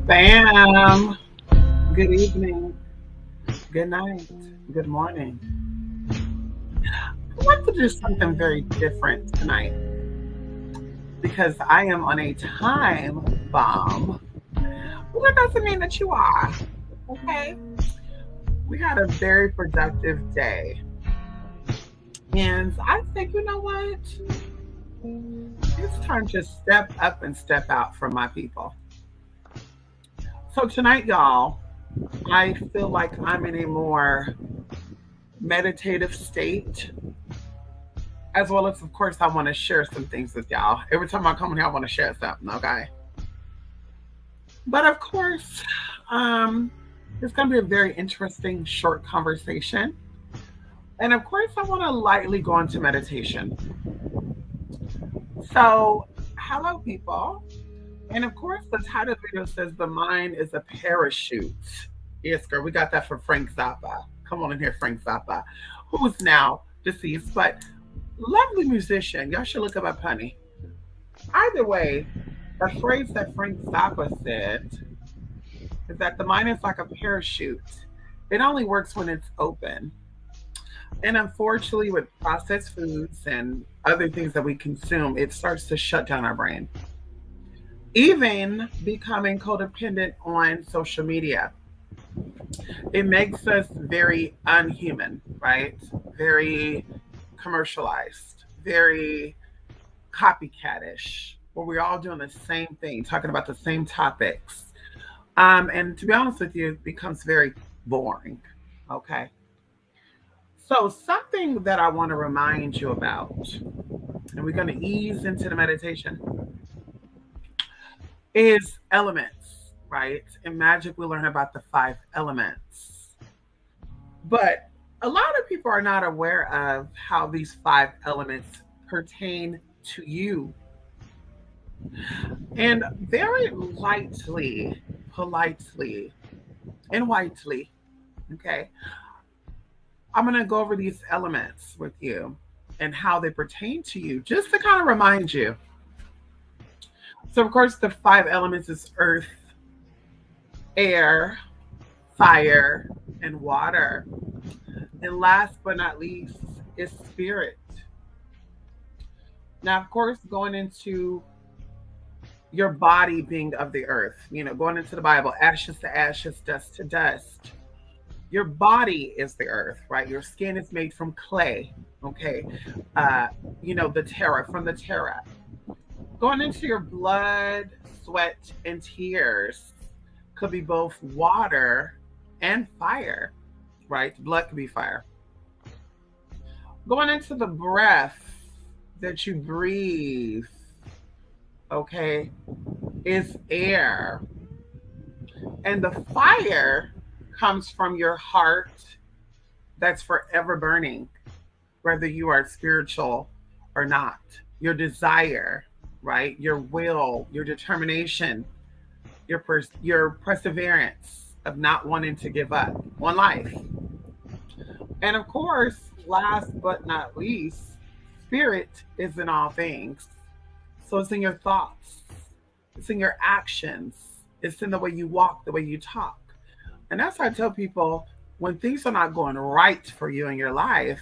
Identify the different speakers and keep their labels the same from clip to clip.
Speaker 1: Bam. Good evening. Good night. Good morning. I want to do something very different tonight because I am on a time bomb. Well, that doesn't mean that you are. Okay. We had a very productive day. And I think, you know what? It's time to step up and step out for my people. So tonight, y'all, I feel like I'm in a more meditative state, as well as, of course, I want to share some things with y'all. Every time I come here, I want to share something, okay? But of course, um, it's going to be a very interesting short conversation. And of course, I want to lightly go into meditation. So, hello, people. And of course, the title of the video says the mind is a parachute. Yes, girl, we got that from Frank Zappa. Come on in here, Frank Zappa, who's now deceased, but lovely musician. Y'all should look him up, honey. Either way, a phrase that Frank Zappa said is that the mind is like a parachute. It only works when it's open. And unfortunately, with processed foods and other things that we consume, it starts to shut down our brain. Even becoming codependent on social media, it makes us very unhuman, right? Very commercialized, very copycatish, where we're all doing the same thing, talking about the same topics. And to be honest with you, it becomes very boring. Okay. So, something that I want to remind you about, and we're going to ease into the meditation, is elements, right? In magic, we learn about the five elements. But a lot of people are not aware of how these five elements pertain to you. And very lightly, politely, and whitely, okay, I'm going to go over these elements with you and how they pertain to you, just to kind of remind you. So, of course, the five elements is earth, air, fire, and water. And last but not least is spirit. Now, of course, going into your body being of the earth, going into the Bible, ashes to ashes, dust to dust. Your body is the earth, right? Your skin is made from clay, okay? The terra, from the terra. Going into your blood, sweat, and tears could be both water and fire, right? Blood could be fire. Going into the breath that you breathe, okay, is air. And the fire comes from your heart that's forever burning, whether you are spiritual or not. Your desire, right? Your will, your determination, your perseverance of not wanting to give up on life. And of course, last but not least, spirit is in all things. So it's in your thoughts, it's in your actions, it's in the way you walk, the way you talk. And that's why I tell people, when things are not going right for you in your life,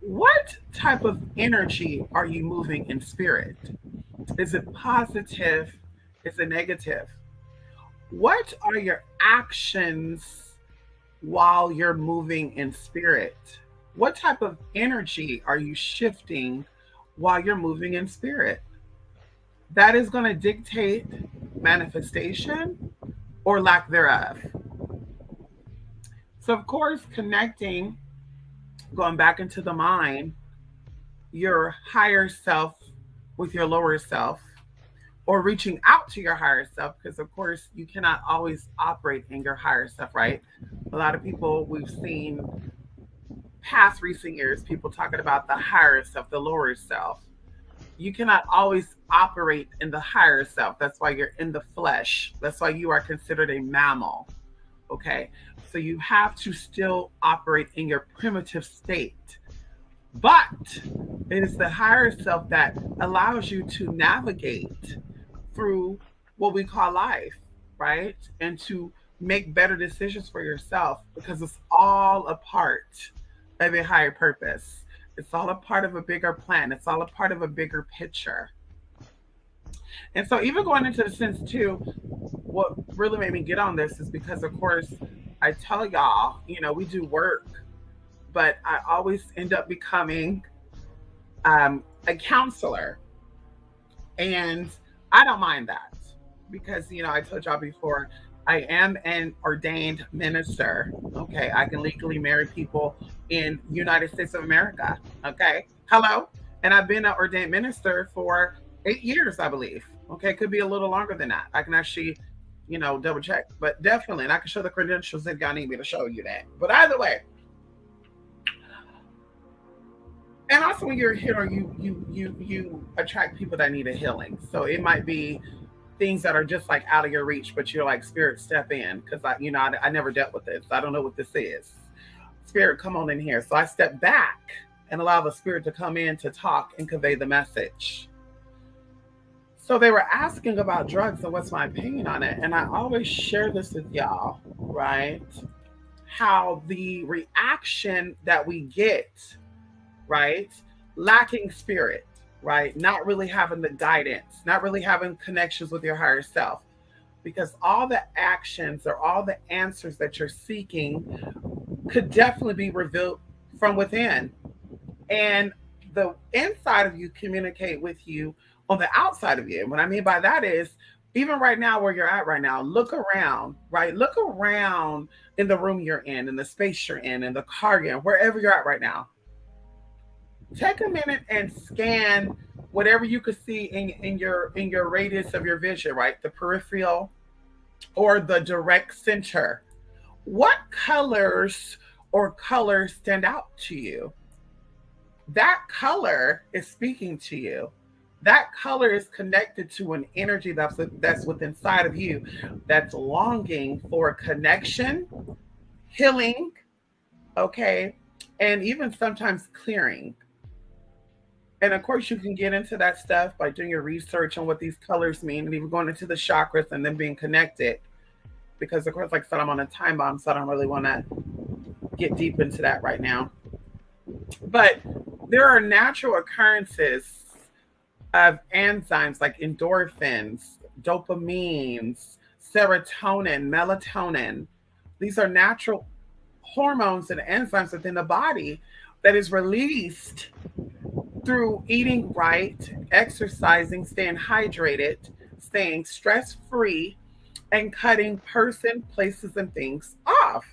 Speaker 1: what type of energy are you moving in spirit? Is it positive? Is it negative? What are your actions while you're moving in spirit? What type of energy are you shifting while you're moving in spirit? That is going to dictate manifestation or lack thereof. So, of course, connecting, going back into the mind, your higher self with your lower self, or reaching out to your higher self, because of course you cannot always operate in your higher self, right? A lot of people we've seen past recent years, people talking about the higher self, the lower self. You cannot always operate in the higher self. That's why you're in the flesh. That's why you are considered a mammal. Okay. So you have to still operate in your primitive state. But it is the higher self that allows you to navigate through what we call life, right? And to make better decisions for yourself, because it's all a part of a higher purpose. It's all a part of a bigger plan. It's all a part of a bigger picture. And so, even going into the sense too, what really made me get on this is because, of course, I tell y'all, we do work, but I always end up becoming a counselor. And I don't mind that because, I told y'all before, I am an ordained minister. Okay. I can legally marry people in United States of America. Okay. Hello. And I've been an ordained minister for 8 years, I believe. Okay. Could be a little longer than that. I can actually, double check, but definitely, and I can show the credentials if y'all need me to show you that. But either way, and also when you're a healer, you attract people that need a healing. So it might be things that are just like out of your reach, but you're like, spirit, step in, because I never dealt with this. I don't know what this is. Spirit, come on in here. So I step back and allow the spirit to come in to talk and convey the message. So they were asking about drugs and what's my opinion on it, and I always share this with y'all, right? How the reaction that we get, right? Lacking spirit, right? Not really having the guidance, not really having connections with your higher self. Because all the actions or all the answers that you're seeking could definitely be revealed from within. And the inside of you communicate with you on the outside of you. What I mean by that is, even right now, where you're at right now, look around, right? Look around in the room you're in the space you're in the car you're in, wherever you're at right now. Take a minute and scan whatever you could see in your radius of your vision, right? The peripheral or the direct center. What colors stand out to you? That color is speaking to you. That color is connected to an energy that's within inside of you, that's longing for connection, healing, okay, and even sometimes clearing. And of course, you can get into that stuff by doing your research on what these colors mean, and even going into the chakras and then being connected. Because, of course, like I said, I'm on a time bomb, so I don't really want to get deep into that right now. But there are natural occurrences of enzymes like endorphins, dopamines, serotonin, melatonin. These are natural hormones and enzymes within the body that is released through eating right, exercising, staying hydrated, staying stress-free, and cutting person, places, and things off.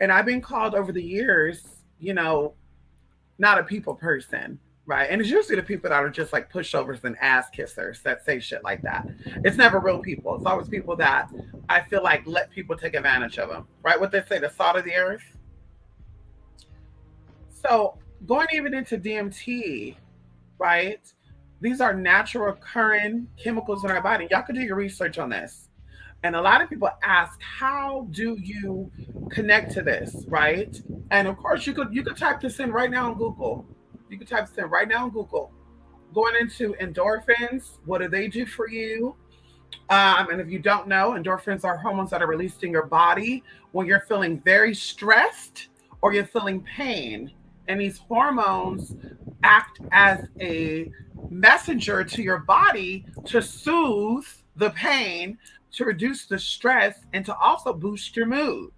Speaker 1: And I've been called over the years, not a people person, right? And it's usually the people that are just like pushovers and ass kissers that say shit like that. It's never real people. It's always people that I feel like let people take advantage of them, right? What they say, the salt of the earth. So going even into DMT, right? These are natural occurring chemicals in our body. Y'all can do your research on this. And a lot of people ask, how do you connect to this, right? And of course, you could type this in right now on Google. You can type this in right now on Google. Going into endorphins, what do they do for you? And if you don't know, endorphins are hormones that are released in your body when you're feeling very stressed or you're feeling pain. And these hormones act as a messenger to your body to soothe the pain, to reduce the stress, and to also boost your mood.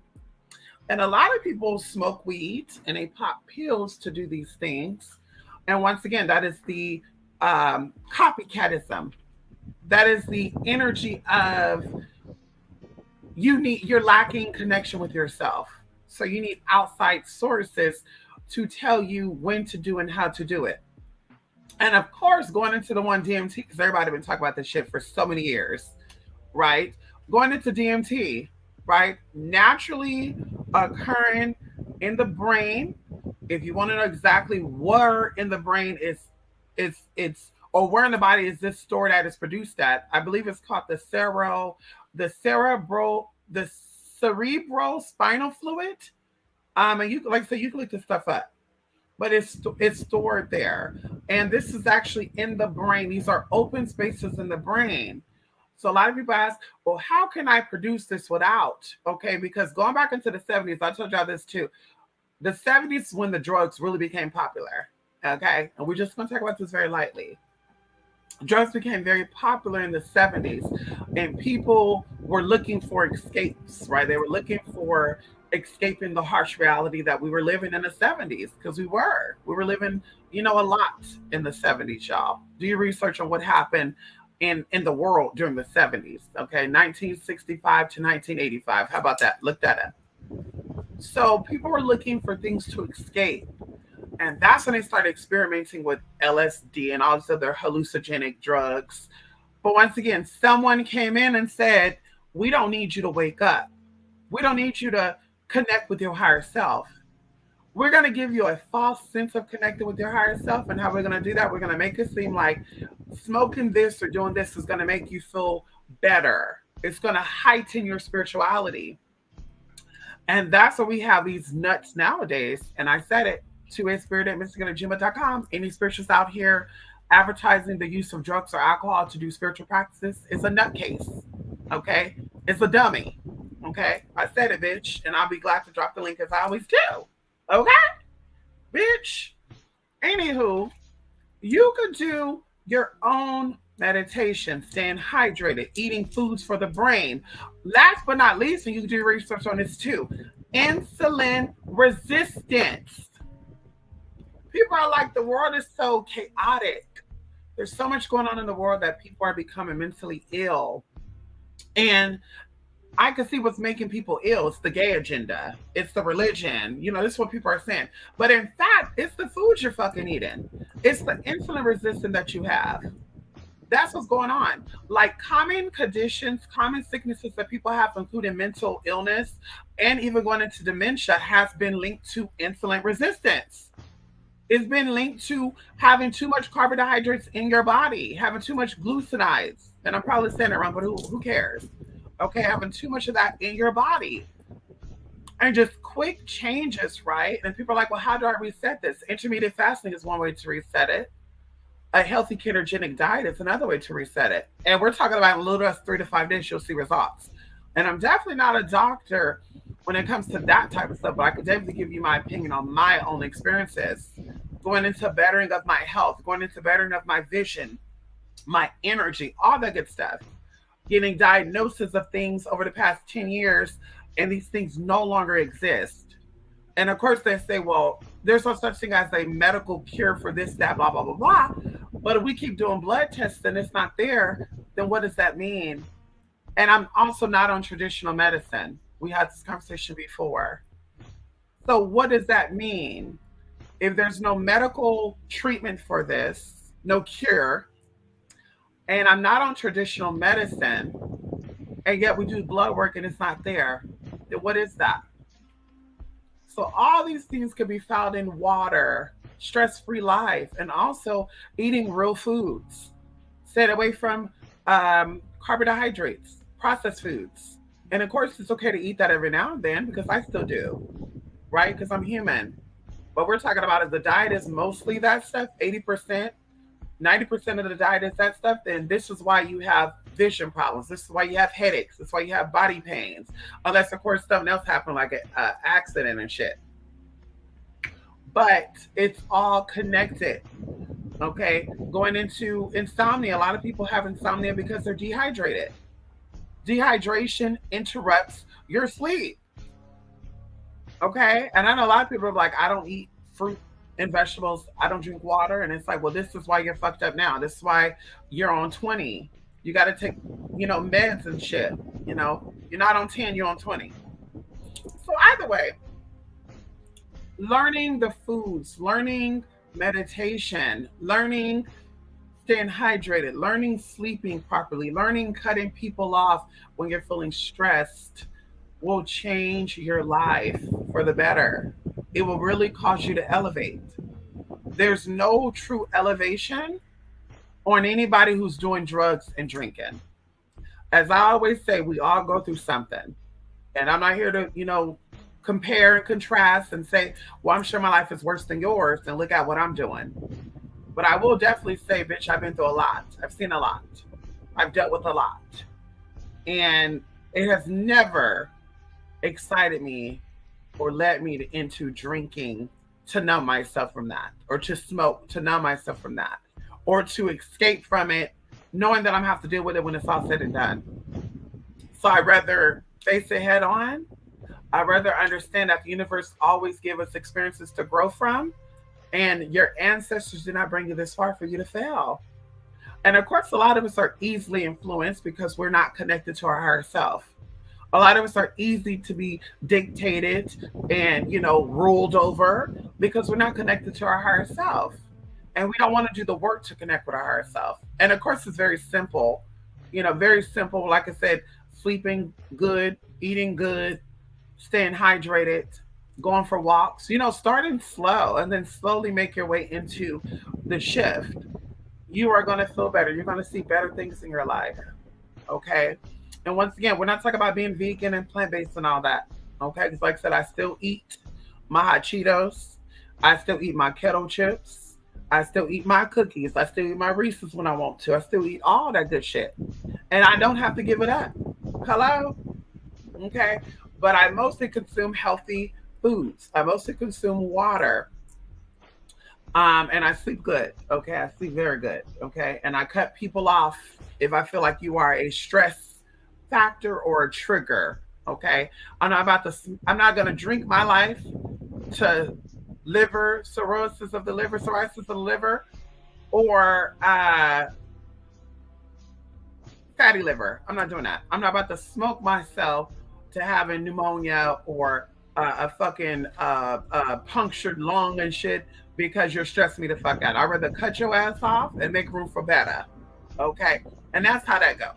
Speaker 1: And a lot of people smoke weed and they pop pills to do these things. And once again, that is the copycatism. That is the energy of you're lacking connection with yourself. So you need outside sources to tell you when to do and how to do it. And of course, going into the one DMT, because everybody been talking about this shit for so many years, right? Going into DMT, right? Naturally occurring in the brain. If you want to know exactly where in the brain it's or where in the body is this stored at, is produced at, I believe it's called the cerebral spinal fluid. And you like I said, you can look this stuff up, but it's stored there, and this is actually in the brain. These are open spaces in the brain. So a lot of people ask, well, how can I produce this without? Okay, because going back into the 70s, I told y'all this too. The 70s when the drugs really became popular. Okay, and we're just going to talk about this very lightly. Drugs became very popular in the 70s, and people were looking for escapes, right? They were looking for escaping the harsh reality that we were living in the 70s, because we were living, a lot in the 70s, y'all. Do your research on what happened in the world during the 70s. Okay, 1965 to 1985. How about that? Look that up. So people were looking for things to escape. And that's when they started experimenting with LSD and all these other hallucinogenic drugs. But once again, someone came in and said, we don't need you to wake up. We don't need you to connect with your higher self. We're going to give you a false sense of connecting with your higher self. And how we're going to do that, we're going to make it seem like smoking this or doing this is going to make you feel better. It's going to heighten your spirituality. And that's why we have these nuts nowadays. And I said it, 2aspirit@mysticalenagenda.com. Any spiritualists out here advertising the use of drugs or alcohol to do spiritual practices is a nutcase. Okay? It's a dummy. Okay? I said it, bitch. And I'll be glad to drop the link as I always do. Okay? Bitch. Anywho, you could do your own meditation, staying hydrated, eating foods for the brain. Last but not least, and you can do research on this too, insulin resistance. People are like, the world is so chaotic. There's so much going on in the world that people are becoming mentally ill. And I can see what's making people ill. It's the gay agenda. It's the religion. This is what people are saying. But in fact, it's the food you're fucking eating. It's the insulin resistance that you have. That's what's going on. Like common conditions, common sicknesses that people have, including mental illness and even going into dementia, has been linked to insulin resistance. It's been linked to having too much carbohydrates in your body, having too much glucosides. And I'm probably saying it wrong, but who cares? Okay, having too much of that in your body. And just quick changes, right? And people are like, well, how do I reset this? Intermittent fasting is one way to reset it. A healthy ketogenic diet is another way to reset it. And we're talking about in a little less 3 to 5 days, you'll see results. And I'm definitely not a doctor when it comes to that type of stuff, but I could definitely give you my opinion on my own experiences, going into bettering of my health, going into bettering of my vision, my energy, all that good stuff. Getting diagnoses of things over the past 10 years, and these things no longer exist. And of course, they say, well, there's no such thing as a medical cure for this, that, blah, blah, blah, blah. But if we keep doing blood tests and it's not there, then what does that mean? And I'm also not on traditional medicine. We had this conversation before. So what does that mean? If there's no medical treatment for this, no cure, and I'm not on traditional medicine, and yet we do blood work and it's not there, then what is that? So all these things can be found in water, stress-free life, and also eating real foods. Stay away from carbohydrates, processed foods. And of course, it's okay to eat that every now and then, because I still do, right? Because I'm human. What we're talking about is the diet is mostly that stuff, 80%, 90% of the diet is that stuff. Then this is why you have vision problems. This is why you have headaches. This is why you have body pains. Unless, of course, something else happened, like an accident and shit. But it's all connected. Okay? Going into insomnia. A lot of people have insomnia because they're dehydrated. Dehydration interrupts your sleep. Okay. And I know a lot of people are like, I don't eat fruit and vegetables. I don't drink water. And it's like, well, this is why you're fucked up now. This is why you're on 20. You got to take, meds and shit. You're not on 10, you're on 20. So either way, learning the foods, learning meditation, learning staying hydrated, learning sleeping properly, learning cutting people off when you're feeling stressed will change your life for the better. It will really cause you to elevate. There's no true elevation on anybody who's doing drugs and drinking. As I always say, we all go through something. And I'm not here to, compare and contrast and say, well, I'm sure my life is worse than yours and look at what I'm doing. But I will definitely say, bitch, I've been through a lot. I've seen a lot. I've dealt with a lot. And it has never excited me or led me into drinking to numb myself from that, or to smoke to numb myself from that, or to escape from it, knowing that I'm gonna have to deal with it when it's all said and done. So I'd rather face it head on. I'd rather understand that the universe always gives us experiences to grow from, and your ancestors did not bring you this far for you to fail. And of course, a lot of us are easily influenced because we're not connected to our higher self. A lot of us are easy to be dictated and, ruled over because we're not connected to our higher self. And we don't want to do the work to connect with our higher self. And of course, it's very simple, very simple. Like I said, sleeping good, eating good, staying hydrated, going for walks, starting slow and then slowly make your way into the shift. You are going to feel better. You're going to see better things in your life. Okay. And once again, we're not talking about being vegan and plant based and all that. Okay. Because, like I said, I still eat my hot Cheetos. I still eat my kettle chips. I still eat my cookies. I still eat my Reese's when I want to. I still eat all that good shit. And I don't have to give it up. Hello? Okay. But I mostly consume healthy foods. I mostly consume water. And I sleep good. Okay. I sleep very good. Okay. And I cut people off if I feel like you are a stress factor or a trigger. Okay. I'm not going to drink my life to liver cirrhosis of the liver, psoriasis of the liver, or fatty liver. I'm not doing that. I'm not about to smoke myself to having pneumonia or a fucking punctured lung and shit because you're stressing me the fuck out. I'd rather cut your ass off and make room for better. Okay? And that's how that goes.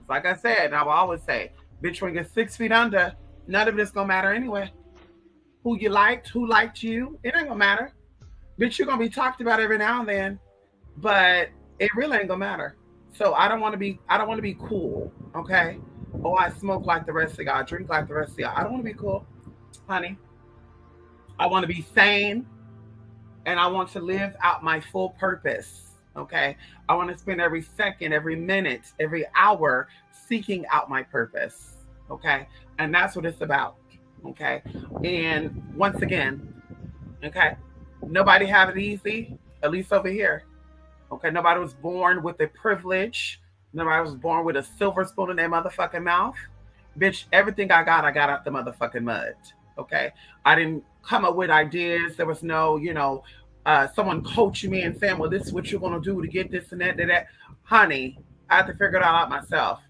Speaker 1: Like I said, and I will always say, bitch, when you're 6 feet under, none of this gonna matter anyway. Who you liked, who liked you, it ain't gonna matter. Bitch, you're gonna be talked about every now and then, but it really ain't gonna matter. So I don't want to be cool, okay? Oh, I smoke like the rest of y'all, I drink like the rest of y'all. I don't want to be cool, honey. I want to be sane, and I want to live out my full purpose, okay? I want to spend every second, every minute, every hour seeking out my purpose, okay? And that's what it's about, okay? And once again, okay, nobody have it easy, at least over here. Okay, nobody was born with a privilege. Nobody was born with a silver spoon in their motherfucking mouth. Bitch, everything I got out the motherfucking mud. Okay, I didn't come up with ideas. There was no, someone coaching me and saying, "Well, this is what you're gonna do to get this and that." Honey, I had to figure it all out myself.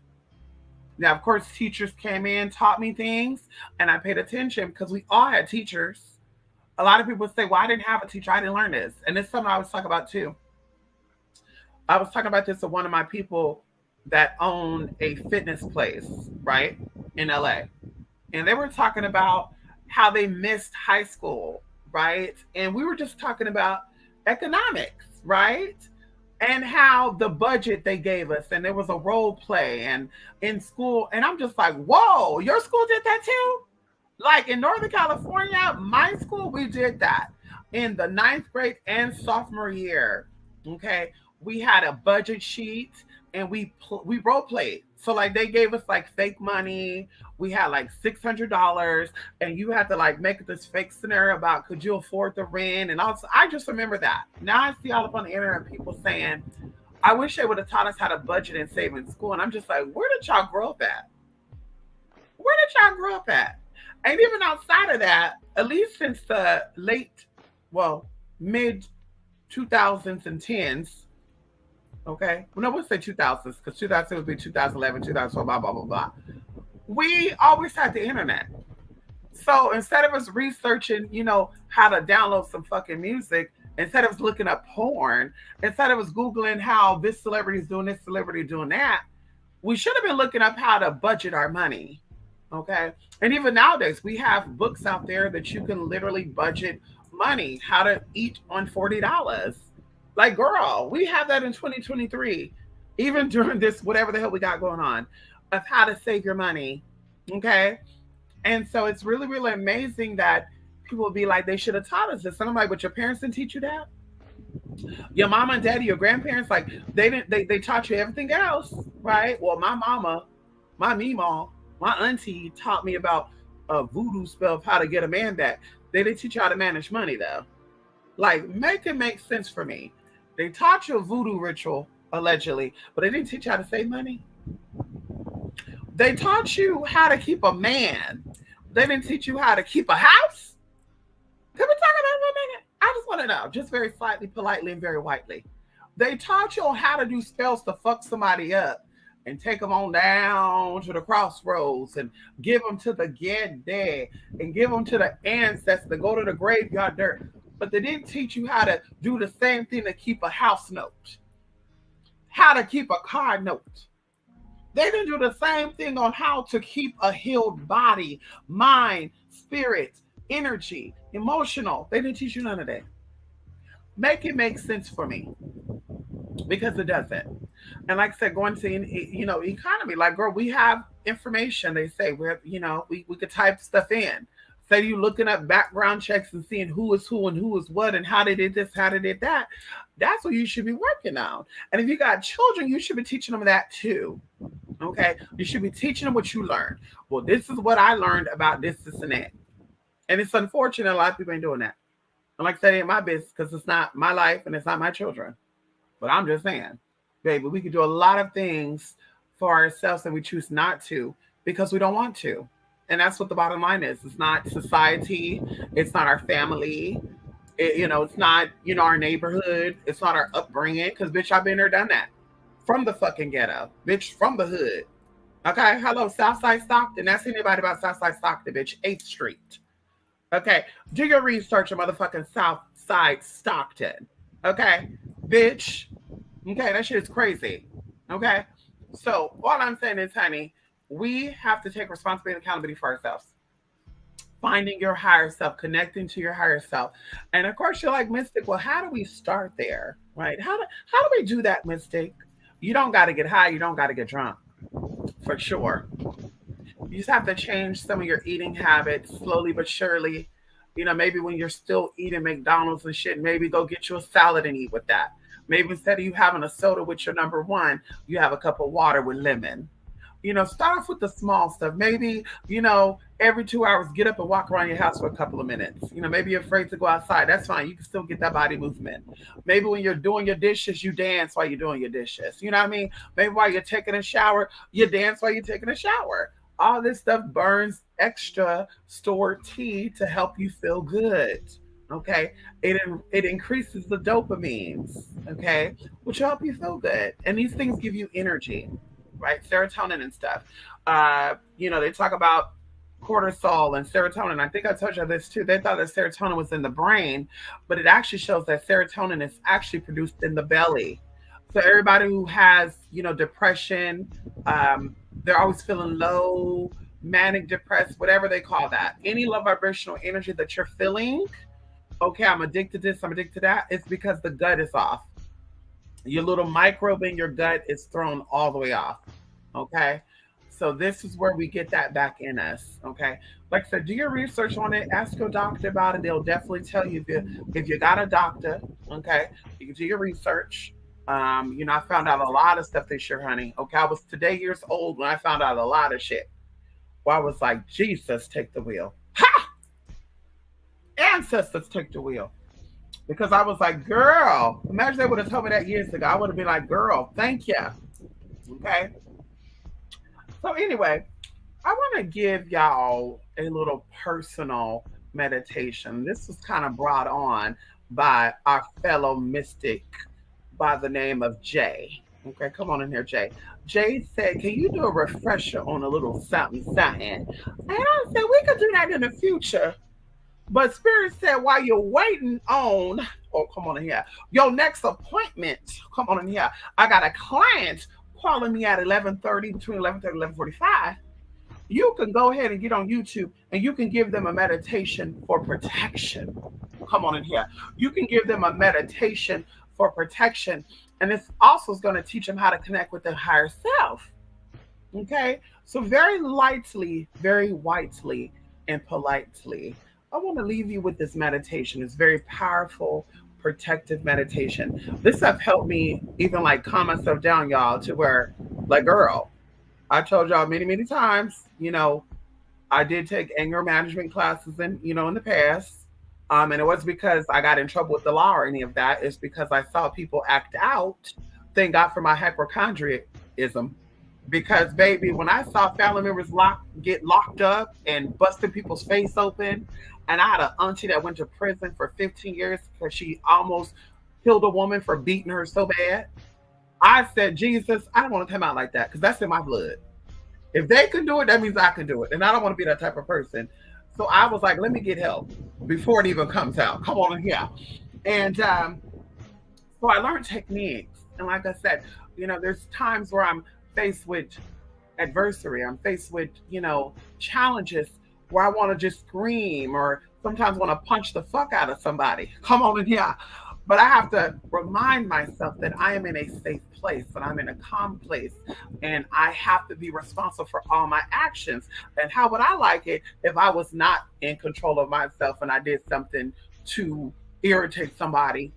Speaker 1: Now, of course, teachers came in, taught me things, and I paid attention because we all had teachers. A lot of people say, "Well, I didn't have a teacher. I didn't learn this," and it's something I was talking about too. I was talking about this with one of my people that own a fitness place, right, in LA. And they were talking about how they missed high school, right? And we were just talking about economics, right? And how the budget they gave us, and there was a role play and in school. And I'm just like, whoa, your school did that too? Like in Northern California, my school, we did that in the ninth grade and sophomore year. Okay. We had a budget sheet and we role played. So like they gave us like fake money. We had like $600 and you had to like make this fake scenario about could you afford the rent, and also I just remember that. Now I see all up on the internet people saying, I wish they would have taught us how to budget and save in school. And I'm just like, where did y'all grow up at? Where did y'all grow up at? And even outside of that, at least since the well, mid 2000s and 10s, okay? Well, no, we'll say 2000s because 2000 would be 2011, 2012, blah, blah, blah, blah. We always had the internet. So instead of us researching, how to download some fucking music, instead of us looking up porn, instead of us Googling how this celebrity is doing this, celebrity doing that, we should have been looking up how to budget our money. Okay. And even nowadays, we have books out there that you can literally budget money, how to eat on $40. Like, girl, we have that in 2023, even during this, whatever the hell we got going on, of how to save your money. Okay. And so it's really, really amazing that people will be like, they should have taught us this. And I'm like, but your parents didn't teach you that? Your mama and daddy, your grandparents, like they taught you everything else, right? Well, my mama, my mima, my auntie taught me about a voodoo spell of how to get a man back. They didn't teach you how to manage money though. Like, make it make sense for me. They taught you a voodoo ritual, allegedly, but they didn't teach you how to save money. They taught you how to keep a man. They didn't teach you how to keep a house. Can we talk about it for a minute? I just want to know, just very slightly, politely, and very whitely. They taught you on how to do spells to fuck somebody up and take them on down to the crossroads and give them to the dead and give them to the ancestors to go to the graveyard dirt. But they didn't teach you how to do the same thing to keep a house note, how to keep a car note. They didn't do the same thing on how to keep a healed body, mind, spirit, energy, emotional. They didn't teach you none of that. Make it make sense for me, because it doesn't. And like I said, going to economy, like, girl, we have information. They say we could type stuff in. Say you looking up background checks and seeing who is who and who is what and how they did this, how they did that. That's what you should be working on. And if you got children, you should be teaching them that too. Okay, you should be teaching them what you learned. Well, this is what I learned about this, and that. And it's unfortunate a lot of people ain't doing that. And like I said, it ain't my business because it's not my life and it's not my children. But I'm just saying, baby, we could do a lot of things for ourselves and we choose not to because we don't want to. And that's what the bottom line is. It's not society. It's not our family. It's not, our neighborhood. It's not our upbringing. Because, bitch, I've been there, done that. From the fucking ghetto. Bitch, from the hood. Okay? Hello, Southside Stockton. Ask anybody about Southside Stockton, bitch. 8th Street. Okay? Do your research on motherfucking Southside Stockton. Okay? Bitch. Okay? That shit is crazy. Okay? So, all I'm saying is, honey, we have to take responsibility and accountability for ourselves. Finding your higher self, connecting to your higher self. And of course, you're like, Mystic, well, how do we start there? Right? How do we do that, Mystic? You don't got to get high. You don't got to get drunk. For sure. You just have to change some of your eating habits slowly but surely. Maybe when you're still eating McDonald's and shit, maybe go get you a salad and eat with that. Maybe instead of you having a soda with your number one, you have a cup of water with lemon. Start off with the small stuff. Maybe, every 2 hours, get up and walk around your house for a couple of minutes. Maybe you're afraid to go outside. That's fine. You can still get that body movement. Maybe when you're doing your dishes, you dance while you're doing your dishes. You know what I mean? Maybe while you're taking a shower, you dance while you're taking a shower. All this stuff burns extra stored tea to help you feel good. Okay? It increases the dopamines. Okay? Which help you feel good. And these things give you energy. Right, serotonin and stuff. They talk about cortisol and serotonin. I think I told you this too. They thought that serotonin was in the brain, but it actually shows that serotonin is actually produced in the belly. So everybody who has, depression, they're always feeling low, manic, depressed, whatever they call that. Any low vibrational energy that you're feeling, okay, I'm addicted to this, I'm addicted to that, it's because the gut is off. Your little microbe in your gut is thrown all the way off. Okay. So this is where we get that back in us. Okay. Like I said, do your research on it. Ask your doctor about it. They'll definitely tell you if you got a doctor. Okay. You can do your research. I found out a lot of stuff this year, honey. Okay. I was today years old when I found out a lot of shit. Well, I was like, Jesus, take the wheel. Ha! Ancestors take the wheel. Because I was like, girl, imagine they would have told me that years ago. I would have been like, girl, thank you. Okay. So anyway, I want to give y'all a little personal meditation. This was kind of brought on by our fellow mystic by the name of Jay. Okay, come on in here, Jay. Jay said, "Can you do a refresher on a little something, something?" And I said, "We could do that in the future." But Spirit said, while you're waiting on, oh, come on in here, your next appointment, come on in here. I got a client calling me at 11:30, between 11:30 and 11:45. You can go ahead and get on YouTube and you can give them a meditation for protection. Come on in here. You can give them a meditation for protection. And this also is going to teach them how to connect with their higher self. Okay. So, very lightly, very whitely, and politely, I want to leave you with this meditation. It's very powerful, protective meditation. This stuff helped me even like calm myself down, y'all, to where, like, girl, I told y'all many, many times, I did take anger management classes in the past. And it was because I got in trouble with the law or any of that. It's because I saw people act out. Thank God for my hypochondriacism. Because baby, when I saw family members get locked up and busting people's face open, and I had an auntie that went to prison for 15 years because she almost killed a woman for beating her so bad. I said, Jesus, I don't want to come out like that because that's in my blood. If they can do it, that means I can do it. And I don't want to be that type of person. So I was like, let me get help before it even comes out. Come on in here. And so I learned techniques. And like I said, there's times where I'm faced with adversity. I'm faced with, challenges where I want to just scream or sometimes want to punch the fuck out of somebody. Come on in here. But I have to remind myself that I am in a safe place and I'm in a calm place and I have to be responsible for all my actions. And how would I like it if I was not in control of myself and I did something to irritate somebody?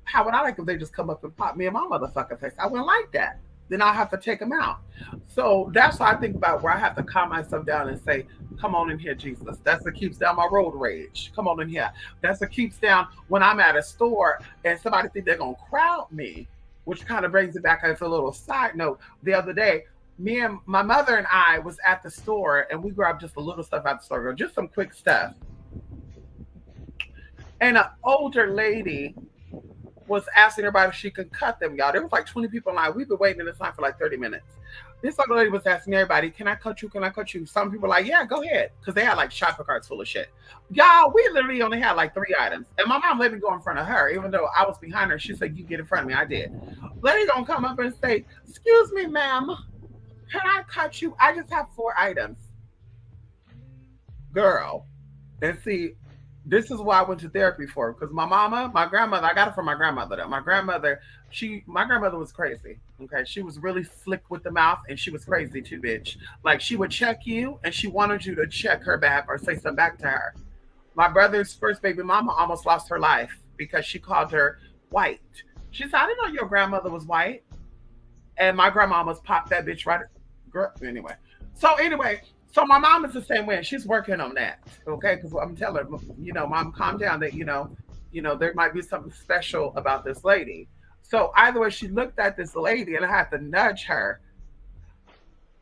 Speaker 1: How would I like if they just come up and pop me in my motherfucking face? I wouldn't like that. Then I'll have to take them out. So that's what I think about, where I have to calm myself down and say, come on in here, Jesus. That's what keeps down my road rage. Come on in here. That's what keeps down when I'm at a store and somebody think they're going to crowd me, which kind of brings it back as a little side note. The other day, me and my mother and I was at the store and we grabbed just a little stuff at the store, just some quick stuff. And an older lady was asking everybody if she could cut them, y'all. There was like 20 people in line. We've been waiting in this line for like 30 minutes. This other lady was asking everybody, can I cut you? Can I cut you? Some people were like, yeah, go ahead. Because they had like shopping carts full of shit. Y'all, we literally only had like 3 items. And my mom let me go in front of her, even though I was behind her. She said, you get in front of me. I did. Lady gonna come up and say, excuse me, ma'am, can I cut you? I just have 4 items. Girl. And see, this is why I went to therapy for, because my grandmother, I got it from my grandmother though. My grandmother was crazy. Okay. She was really slick with the mouth and she was crazy too, bitch. Like she would check you and she wanted you to check her back or say something back to her. My brother's first baby mama almost lost her life because she called her white. She said, I didn't know your grandmother was white. And my grandma almost popped that bitch right. Girl, anyway. So my mom is the same way, and she's working on that, okay? Because I'm telling her, mom, calm down. That there might be something special about this lady. So either way, she looked at this lady, and I had to nudge her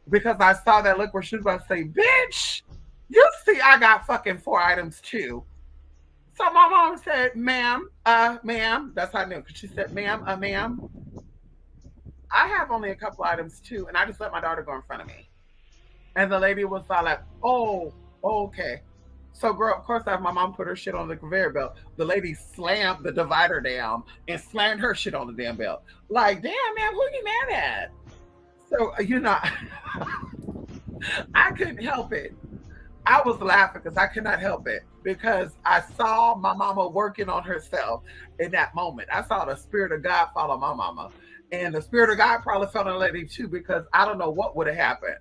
Speaker 1: because I saw that look where she was about to say, "Bitch, you see, I got fucking 4 items too." So my mom said, "Ma'am, ma'am," that's how I knew, because she said, "Ma'am, ma'am, I have only a couple items too," and I just let my daughter go in front of me. And the lady was all like, oh, okay. So, girl, of course, after my mom put her shit on the conveyor belt, the lady slammed the divider down and slammed her shit on the damn belt. Like, damn, man, who you mad at? So, I couldn't help it. I was laughing because I could not help it because I saw my mama working on herself in that moment. I saw the Spirit of God follow my mama. And the Spirit of God probably felt on the lady too, because I don't know what would have happened.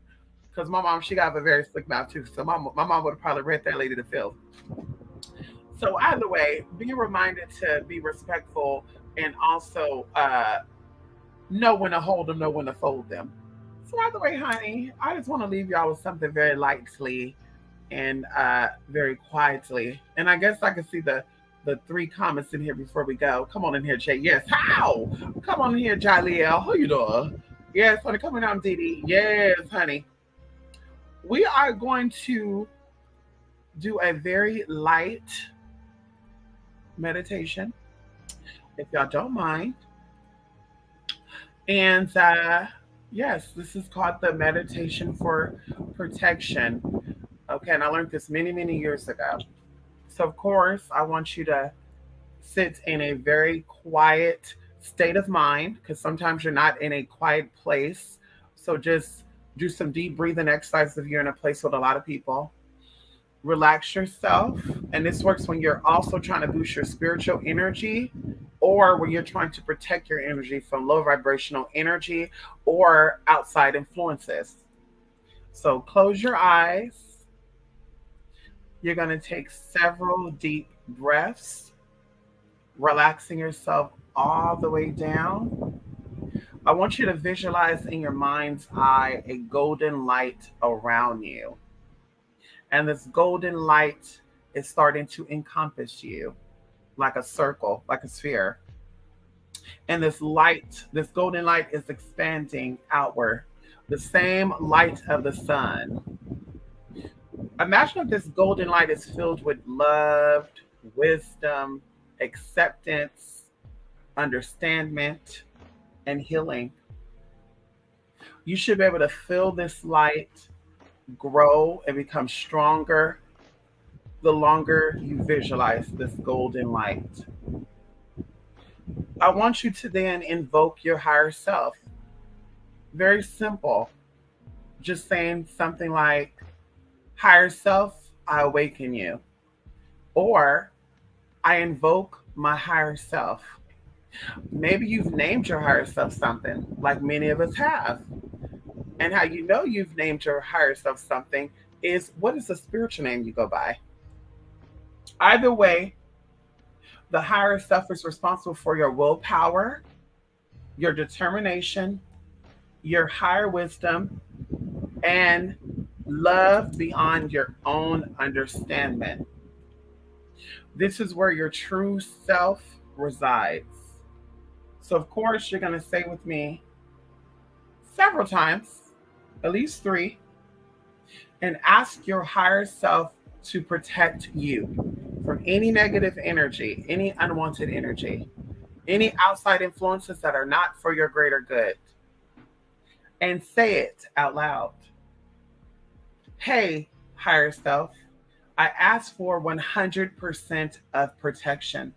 Speaker 1: Because my mom, she got a very slick mouth too. So my mom would have probably read that lady to filth. So either way, be reminded to be respectful and also know when to hold them, know when to fold them. So either way, honey, I just want to leave y'all with something very lightly and very quietly. And I guess I can see the 3 comments in here before we go. Come on in here, Jay. Yes, how? Come on in here, Jaliel. How you doing? Yes, honey, coming on, Didi. Yes, honey. We are going to do a very light meditation, if y'all don't mind. And yes, this is called the meditation for protection. Okay, and I learned this many, many years ago. So, of course, I want you to sit in a very quiet state of mind because sometimes you're not in a quiet place. So, just do some deep breathing exercises if you're in a place with a lot of people. Relax yourself. And this works when you're also trying to boost your spiritual energy or when you're trying to protect your energy from low vibrational energy or outside influences. So close your eyes. You're going to take several deep breaths, relaxing yourself all the way down. I want you to visualize in your mind's eye a golden light around you. And this golden light is starting to encompass you like a circle, like a sphere. And this light, this golden light is expanding outward, the same light of the sun. Imagine if this golden light is filled with love, wisdom, acceptance, understanding, and healing. You should be able to feel this light grow and become stronger the longer you visualize this golden light. I want you to then invoke your higher self. Very simple. Just saying something like, higher self, I awaken you. Or I invoke my higher self. Maybe you've named your higher self something, like many of us have. And how you know you've named your higher self something is what is the spiritual name you go by? Either way, the higher self is responsible for your willpower, your determination, your higher wisdom, and love beyond your own understanding. This is where your true self resides. So, of course, you're going to say with me several times, at least three, and ask your higher self to protect you from any negative energy, any unwanted energy, any outside influences that are not for your greater good. And say it out loud. Hey, higher self, I ask for 100% of protection.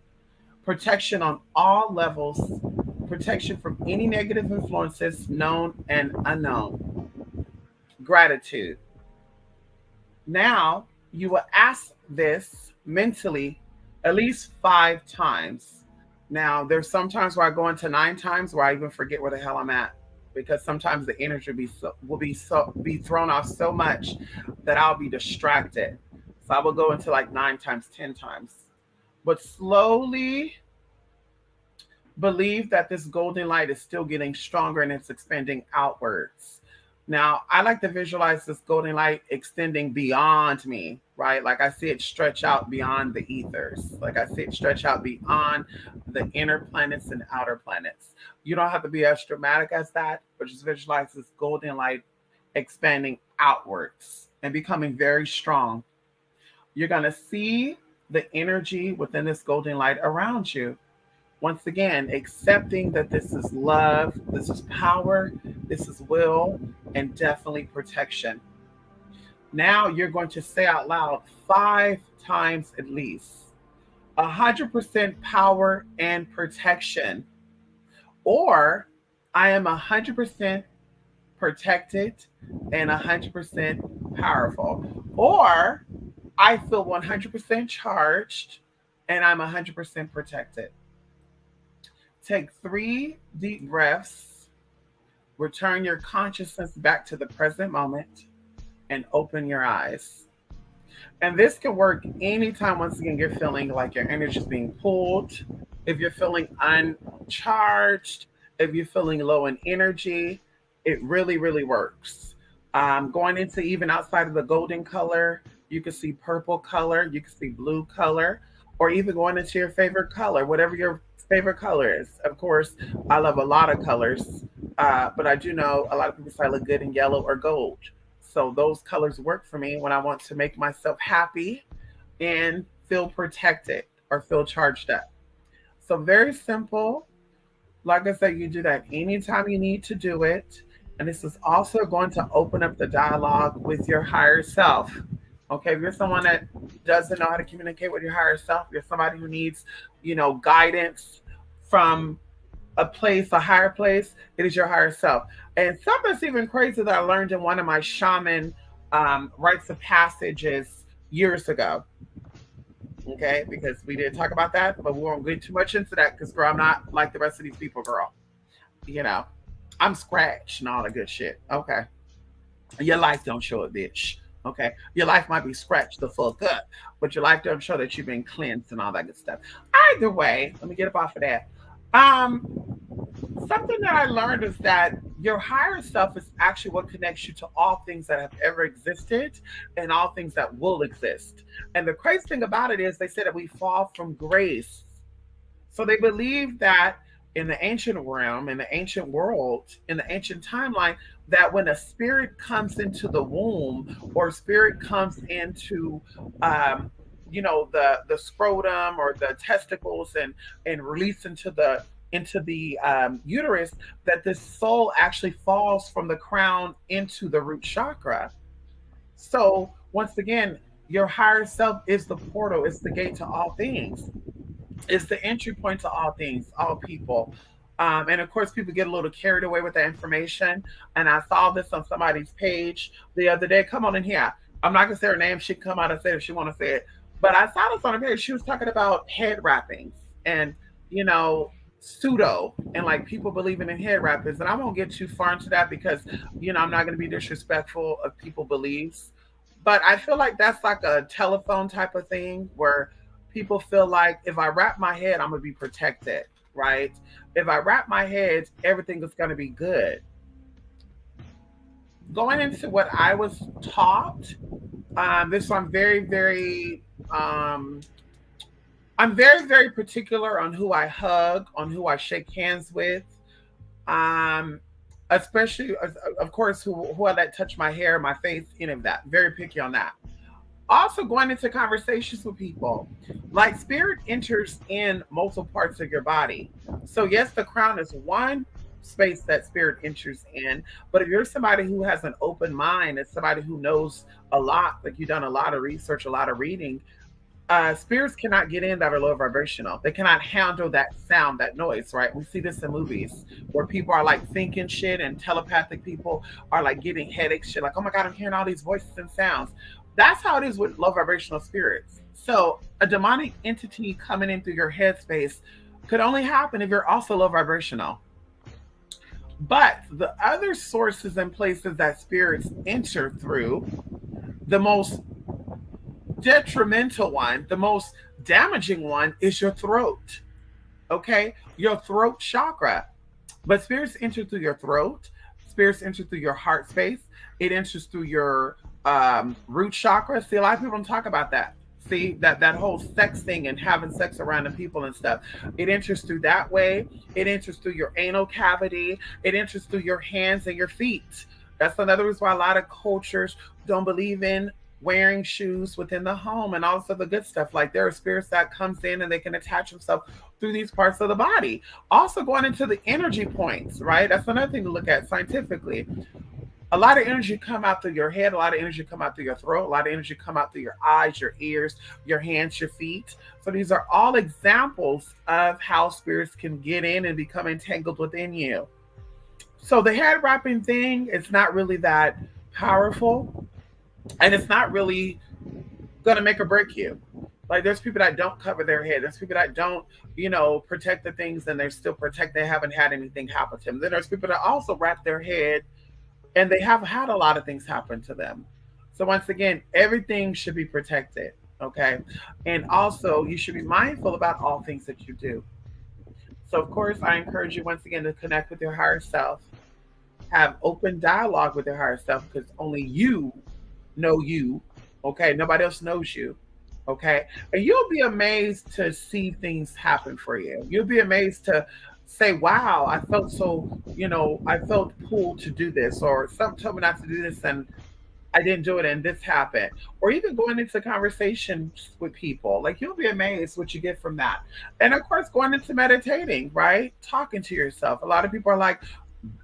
Speaker 1: Protection on all levels, protection from any negative influences, known and unknown. Gratitude. Now, you will ask this mentally at least 5 times. Now, there's some times where I go into 9 times where I even forget where the hell I'm at because sometimes the energy will be thrown off so much that I'll be distracted. So I will go into like 9 times, 10 times. But slowly believe that this golden light is still getting stronger and it's expanding outwards. Now, I like to visualize this golden light extending beyond me, right? Like I see it stretch out beyond the ethers. Like I see it stretch out beyond the inner planets and outer planets. You don't have to be as dramatic as that, but just visualize this golden light expanding outwards and becoming very strong. You're going to see the energy within this golden light around you. Once again, accepting that this is love, this is power, this is will, and definitely protection. Now you're going to say out loud 5 times at least 100% power and protection, or I am 100% protected and 100% powerful, or I feel 100% charged and I'm 100% protected. Take 3 deep breaths, return your consciousness back to the present moment, and open your eyes. And this can work anytime, once again, you're feeling like your energy is being pulled, if you're feeling uncharged, if you're feeling low in energy, it really, really works. Going into even outside of the golden color, you can see purple color, you can see blue color, or even going into your favorite color, whatever your favorite color is. Of course, I love a lot of colors, but I do know a lot of people say I look good in yellow or gold. So those colors work for me when I want to make myself happy and feel protected or feel charged up. So very simple. Like I said, you do that anytime you need to do it. And this is also going to open up the dialogue with your higher self. Okay, if you're someone that doesn't know how to communicate with your higher self, you're somebody who needs, guidance from a place, a higher place, it is your higher self. And something that's even crazy that I learned in one of my shaman rites of passages years ago. Okay, because we did talk about that, but we won't get too much into that because, girl, I'm not like the rest of these people, girl. You know, I'm scratched and all the good shit. Okay, your life don't show it, bitch. Okay, your life might be scratched the fuck up, but your life don't show that you've been cleansed and all that good stuff. Either way, let me get up off of that. Um, Something that I learned is that your higher self is actually what connects you to all things that have ever existed and all things that will exist. And the crazy thing about it is they say that we fall from grace. So they believe that in the ancient realm, in the ancient world, in the ancient timeline, that when a spirit comes into the womb or spirit comes into the scrotum or the testicles and release into the uterus, that the soul actually falls from the crown into the root chakra. So once again, your higher self is the portal, it's the gate to all things, it's the entry point to all things, all people. And of course, people get a little carried away with that information. And I saw this on somebody's page the other day. Come on in here. I'm not gonna say her name. She can come out and say it if she want to say it. But I saw this on her page. She was talking about head wrappings and you know pseudo and like people believing in head wrappings. And I won't get too far into that because I'm not gonna be disrespectful of people beliefs. But I feel like that's like a telephone type of thing where people feel like if I wrap my head, I'm gonna be protected, right? If I wrap my head, everything is gonna be good. Going into what I was taught, this I'm very, very, I'm very, very particular on who I hug, on who I shake hands with, um, especially, of course, who I let touch my hair, my face, any of that. Very picky on that. Also going into conversations with people, like spirit enters in multiple parts of your body. So yes, the crown is one space that spirit enters in, but if you're somebody who has an open mind and somebody who knows a lot, like you've done a lot of research, a lot of reading, spirits cannot get in that are low vibrational. They cannot handle that sound, that noise, right? We see this in movies where people are like thinking shit and telepathic people are like getting headaches, shit, like, oh my God, I'm hearing all these voices and sounds. That's how it is with low vibrational spirits. So a demonic entity coming in through your headspace could only happen if you're also low vibrational. But the other sources and places that spirits enter through, the most detrimental one, the most damaging one is your throat. Okay? Your throat chakra. But spirits enter through your throat, spirits enter through your heart space, it enters through your root chakra. See, a lot of people don't talk about that. See, that whole sex thing and having sex around the people and stuff. It enters through that way. It enters through your anal cavity. It enters through your hands and your feet. That's another reason why a lot of cultures don't believe in wearing shoes within the home and also the good stuff. Like there are spirits that comes in and they can attach themselves through these parts of the body. Also going into the energy points, right? That's another thing to look at scientifically. A lot of energy come out through your head, a lot of energy come out through your throat, a lot of energy come out through your eyes, your ears, your hands, your feet. So these are all examples of how spirits can get in and become entangled within you. So the head wrapping thing, it's not really that powerful and it's not really gonna make or break you. Like there's people that don't cover their head. There's people that don't, protect the things and they're still protect. They haven't had anything happen to them. Then there's people that also wrap their head and they have had a lot of things happen to them. So once again, everything should be protected. Okay. And also you should be mindful about all things that you do. So of course I encourage you once again to connect with your higher self, have open dialogue with your higher self because only you know you. Okay. Nobody else knows you. Okay. And you'll be amazed to see things happen for you. You'll be amazed to say, wow, I felt so, I felt pulled to do this, or some told me not to do this. And I didn't do it and this happened. Or even going into conversations with people. Like you'll be amazed what you get from that. And of course, going into meditating, right? Talking to yourself. A lot of people are like,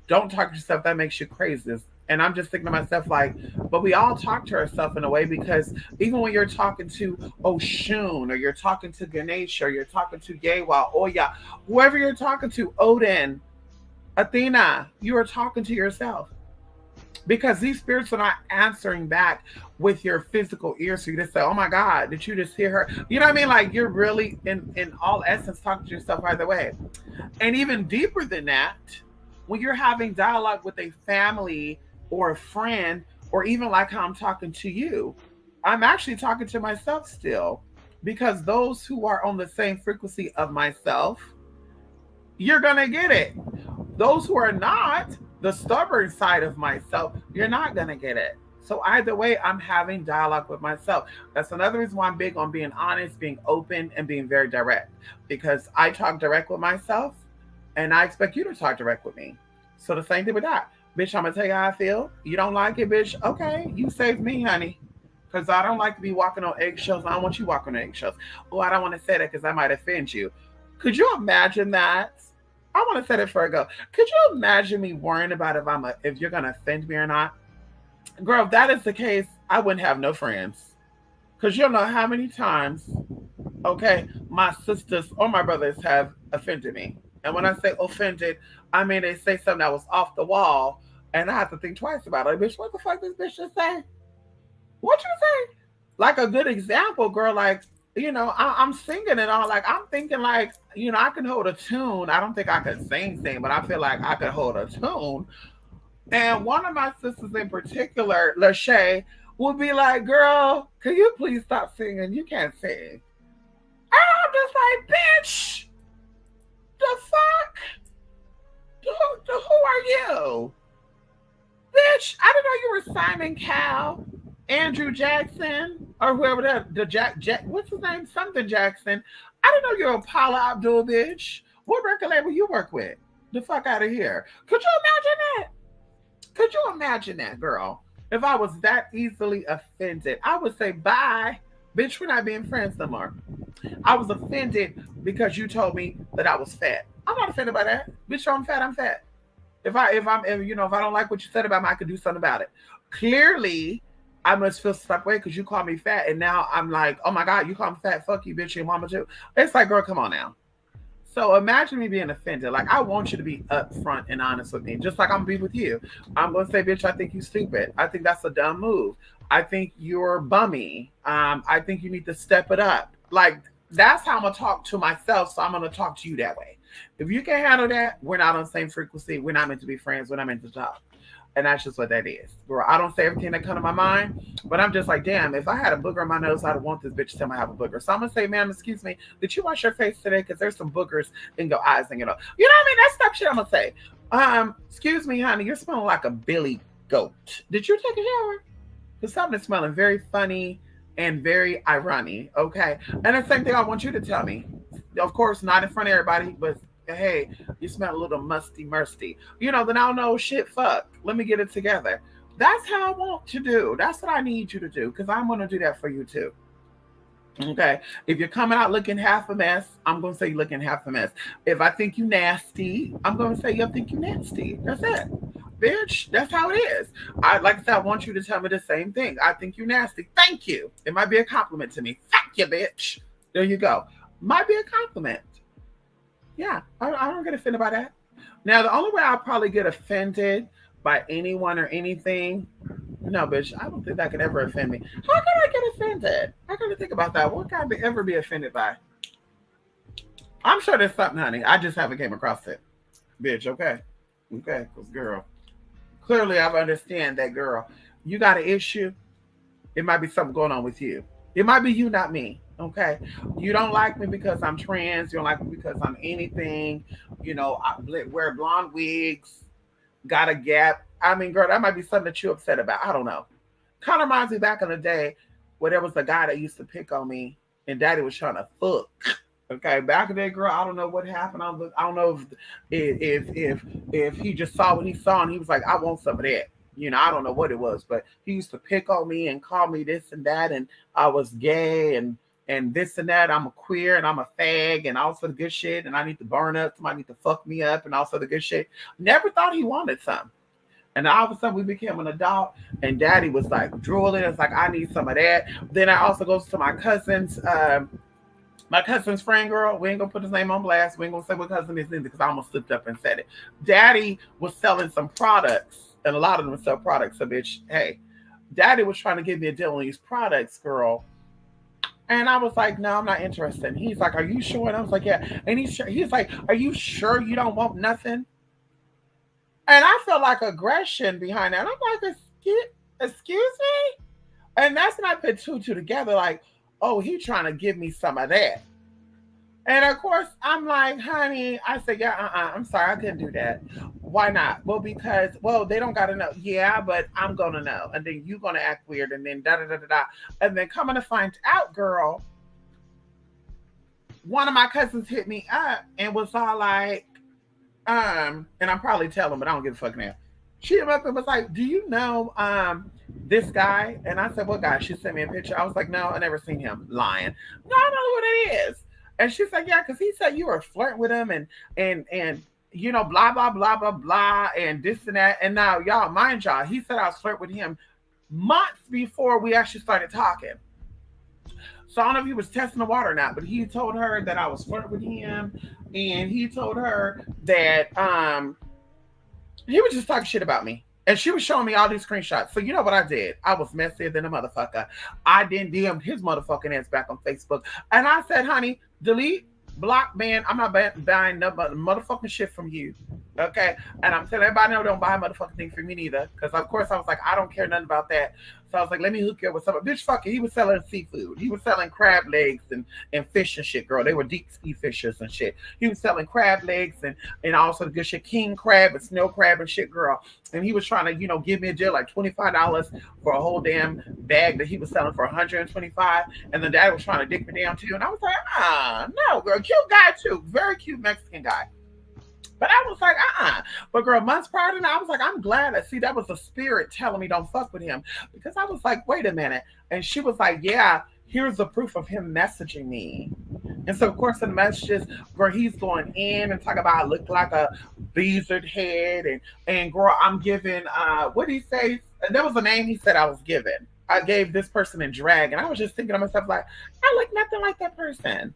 Speaker 1: don't talk to yourself, that makes you crazy. And I'm just thinking to myself, like, but we all talk to ourselves in a way because even when you're talking to Oshun or you're talking to Ganesh or you're talking to Yewa, Oya, whoever you're talking to, Odin, Athena, you are talking to yourself because these spirits are not answering back with your physical ears. So you just say, "Oh my God, did you just hear her?" You know what I mean? Like you're really, in all essence, talking to yourself either way. And even deeper than that, when you're having dialogue with a family or a friend, or even like how I'm talking to you, I'm actually talking to myself still, because those who are on the same frequency of myself, you're gonna get it. Those who are not, the stubborn side of myself, you're not going to get it. So either way, I'm having dialogue with myself. That's another reason why I'm big on being honest, being open, and being very direct. Because I talk direct with myself, and I expect you to talk direct with me. So the same thing with that. Bitch, I'm going to tell you how I feel. You don't like it, bitch? Okay, you saved me, honey. Because I don't like to be walking on eggshells. I don't want you walking on eggshells. Oh, I don't want to say that because I might offend you. Could you imagine that? I want to set it for a go. Could you imagine me worrying about if you're gonna offend me or not? Girl, if that is the case, I wouldn't have no friends. Cause you don't know how many times, okay, my sisters or my brothers have offended me. And when I say offended, I mean they say something that was off the wall, and I have to think twice about it. Like, bitch, what the fuck this bitch just say? What you say? Like a good example, girl, like, I'm singing and all, like, I'm thinking, like, I can hold a tune. I don't think I could sing, but I feel like I could hold a tune. And one of my sisters in particular, Lachey, would be like, girl, can you please stop singing? You can't sing. And I'm just like, bitch, the fuck? Who are you? Bitch, I didn't know you were Simon Cowell, Andrew Jackson, or whoever that the Jack what's his name? Something Jackson. I didn't know you're a Paula Abdul, bitch. What record label you work with? The fuck out of here. Could you imagine that? Could you imagine that, girl? If I was that easily offended, I would say bye. Bitch, we're not being friends no more. I was offended because you told me that I was fat. I'm not offended by that. Bitch, I'm fat, I'm fat. If I don't like what you said about me, I could do something about it. Clearly, I must feel some way because you call me fat, and now I'm like, oh my God, you call me fat, fuck you, bitch, your mama too. It's like, girl, come on now. So imagine me being offended. Like, I want you to be upfront and honest with me, just like I'm gonna be with you. I'm gonna say, bitch, I think you stupid. I think that's a dumb move. I think you're bummy. I think you need to step it up. Like, that's how I'm gonna talk to myself. So I'm gonna talk to you that way. If you can't handle that, we're not on the same frequency. We're not meant to be friends. We're not meant to talk. And that's just what that is. Girl, I don't say everything that comes to my mind, but I'm just like, damn, if I had a booger on my nose, I'd want this bitch to tell me I have a booger. So I'm gonna say, ma'am, excuse me, did you wash your face today? Because there's some boogers in your eyes and you know. You know what I mean? That's stuff shit I'm gonna say. Excuse me, honey, you're smelling like a billy goat. Did you take a shower? Because something is smelling very funny and very ironic. Okay. And the same thing I want you to tell me. Of course, not in front of everybody, but hey, you smell a little musty. Then I'll know shit, fuck. Let me get it together. That's how I want to do. That's what I need you to do because I'm going to do that for you too. Okay. If you're coming out looking half a mess, I'm going to say you're looking half a mess. If I think you nasty, I'm going to say you think you nasty. That's it. Bitch, that's how it is. Like I said, I want you to tell me the same thing. I think you nasty. Thank you. It might be a compliment to me. Thank you, bitch. There you go. Might be a compliment. Yeah, I don't get offended by that. Now, the only way I'll probably get offended by anyone or anything, no, bitch, I don't think that could ever offend me. How can I get offended? I got to think about that. What can I ever be offended by? I'm sure there's something, honey. I just haven't came across it. Bitch, okay. Okay, because girl, clearly I understand that, girl. You got an issue. It might be something going on with you. It might be you, not me. Okay. You don't like me because I'm trans. You don't like me because I'm anything. I wear blonde wigs, got a gap. I mean, girl, that might be something that you're upset about. I don't know. Kind of reminds me back in the day where there was a guy that used to pick on me and daddy was trying to fuck. Okay, back in the day, girl, I don't know what happened. I don't know if he just saw what he saw and he was like, I want some of that. I don't know what it was, but he used to pick on me and call me this and that, and I was gay and this and that. I'm a queer and I'm a fag and all sort of good shit, and I need to burn up. Somebody need to fuck me up and all sort of good shit. Never thought he wanted some. And all of a sudden we became an adult, and daddy was like drooling. It's like, I need some of that. Then I also goes to my cousin's friend girl. We ain't gonna put his name on blast. We ain't gonna say what cousin is in because I almost slipped up and said it. Daddy was selling some products, and a lot of them sell products. So bitch, hey, daddy was trying to give me a deal on these products, girl. And I was like, no, I'm not interested. And he's like, are you sure? And I was like, yeah. And he's like, are you sure you don't want nothing? And I felt like aggression behind that. And I'm like, excuse me? And that's when I put two together, like, oh, he trying to give me some of that. And of course, I'm like, honey, I said, yeah, I'm sorry, I couldn't do that. Why not? Well, because, they don't got to know. Yeah, but I'm going to know. And then you going to act weird. And then da da da da da. And then coming to find out, girl, one of my cousins hit me up and was all like, and I'm probably telling, but I don't give a fuck now. She hit me up and was like, do you know this guy? And I said, what guy? She sent me a picture. I was like, no, I never seen him. Lying. No, I know who it is. And she's like, yeah, because he said you were flirting with him and blah blah blah blah blah and this and that. And now y'all, mind y'all, he said I was flirting with him months before we actually started talking. So I don't know if he was testing the water or not, but he told her that I was flirting with him, and he told her that he was just talking shit about me. And she was showing me all these screenshots. So you know what I did? I was messier than a motherfucker. I didn't DM his motherfucking ass back on Facebook. And I said, honey, delete, block, ban. I'm not buying no motherfucking shit from you. Okay? And I'm telling everybody, no, don't buy a motherfucking thing from me neither. Because, of course, I was like, I don't care nothing about that. So I was like, let me hook you up with something. Bitch, fuck it. He was selling seafood. He was selling crab legs and fish and shit, girl. They were deep sea fishers and shit. He was selling crab legs and also the good shit, king crab and snow crab and shit, girl. And he was trying to, give me a deal like $25 for a whole damn bag that he was selling for $125. And the dad was trying to dick me down too. And I was like, no, girl. Cute guy too. Very cute Mexican guy. But I was like, But girl, months prior to that, I was like, I'm glad. That was the spirit telling me don't fuck with him. Because I was like, wait a minute. And she was like, yeah, here's the proof of him messaging me. And so, of course, in the messages where he's going in and talking about I look like a lizard head. And girl, I'm giving, what did he say? There was a name he said I was given. I gave this person in drag. And I was just thinking to myself, like, I look nothing like that person.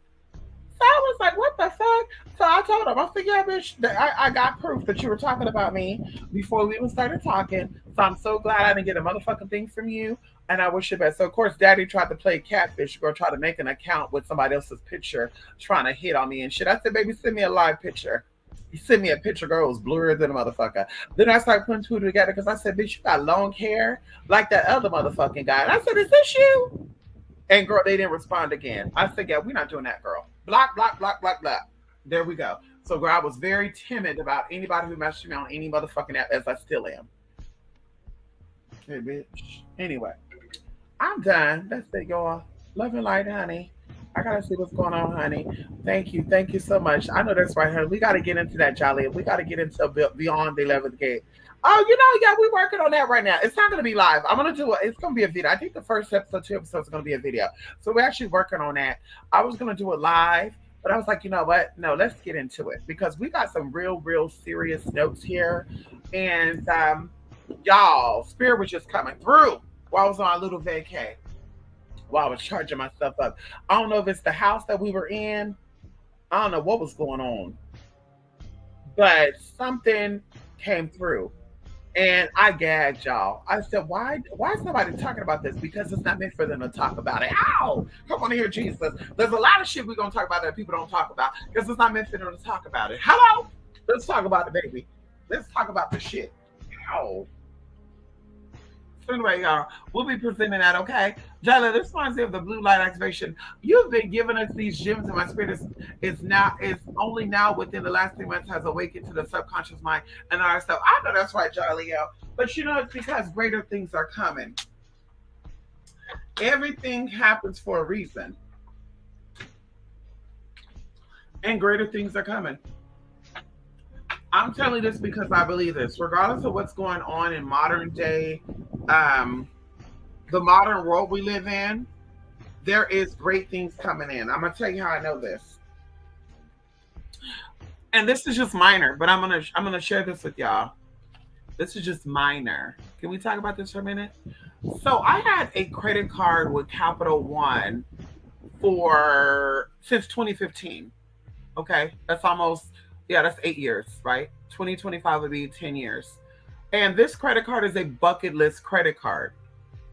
Speaker 1: I was like, what the fuck? So I told him, I said, yeah, bitch, I got proof that you were talking about me before we even started talking. So I'm so glad I didn't get a motherfucking thing from you. And I wish you best. So, of course, daddy tried to play catfish, girl, try to make an account with somebody else's picture, trying to hit on me and shit. I said, baby, send me a live picture. He sent me a picture, girl, it was blurrier than a motherfucker. Then I started putting two together because I said, bitch, you got long hair like that other motherfucking guy. And I said, is this you? And girl, they didn't respond again. I said, yeah, we're not doing that, girl. Block, block, block, block, block. There we go. So, girl, I was very timid about anybody who messaged me on any motherfucking app, as I still am. Hey, bitch. Anyway, I'm done. That's it, y'all. Love and light, honey. I gotta see what's going on, honey. Thank you. Thank you so much. I know that's right, honey. We gotta get into that, Jolly. We gotta get into Beyond the 11th Gate. Oh, yeah, we're working on that right now. It's not gonna be live. It's gonna be a video. I think the first episode, 2 episodes, is gonna be a video. So we're actually working on that. I was gonna do it live, but I was like, you know what? No, let's get into it because we got some real serious notes here. And y'all, Spirit was just coming through while I was on a little vacay, while I was charging myself up. I don't know if it's the house that we were in. I don't know what was going on, but something came through. And I gagged, y'all. I said, why is nobody talking about this? Because it's not meant for them to talk about it. Ow! Come on here, Jesus. There's a lot of shit we're going to talk about that people don't talk about because it's not meant for them to talk about it. Hello? Let's talk about it, baby. Let's talk about the shit. Ow. So anyway, y'all, we'll be presenting that, okay? Jayla, this reminds me of the blue light activation. You've been giving us these gems, and my spirit is only now within the last 3 months has awakened to the subconscious mind and all that stuff. I know that's right, Jolly, but it's because greater things are coming. Everything happens for a reason, and greater things are coming. I'm telling you this because I believe this. Regardless of what's going on in modern day, um, the modern world we live in, there is great things coming in. I'm gonna tell you how I know this. And this is just minor, but I'm gonna share this with y'all. This is just minor. Can we talk about this for a minute? So I had a credit card with Capital One for since 2015. Okay, that's almost, yeah, that's 8 years, right? 2025 would be 10 years. And this credit card is a bucket list credit card.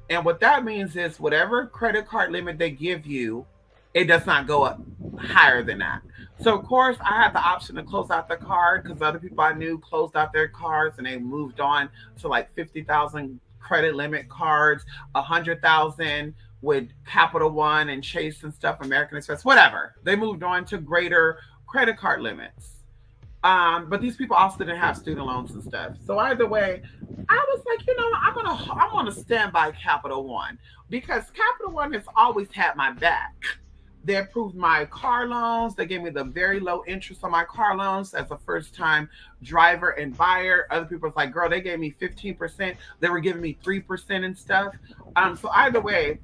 Speaker 1: And what that means is whatever credit card limit they give you, it does not go up higher than that. So of course I had the option to close out the card because other people I knew closed out their cards and they moved on to like 50,000 credit limit cards, 100,000 with Capital One and Chase and stuff, American Express, whatever. They moved on to greater credit card limits. But these people also didn't have student loans and stuff. So either way, I was like, I'm gonna stand by Capital One because Capital One has always had my back. They approved my car loans. They gave me the very low interest on my car loans as a first time driver and buyer. Other people was like, girl, they gave me 15%. They were giving me 3% and stuff. So either way,